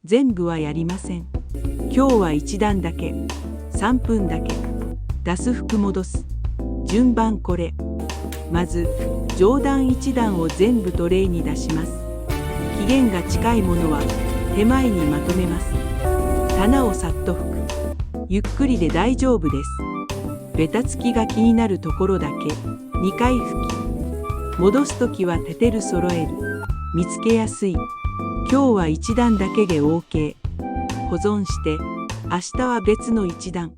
全部はやりません。今日は1段だけ、3分だけ。出す服戻す。順番これ。まず上段1段を全部トレイに出します。期限が近いものは手前にまとめます。棚をさっと拭く。ゆっくりで大丈夫です。ベタつきが気になるところだけ2回拭き。戻すときはテテル揃える。見つけやすい。今日は1段だけで OK。保存して、明日は別の1段。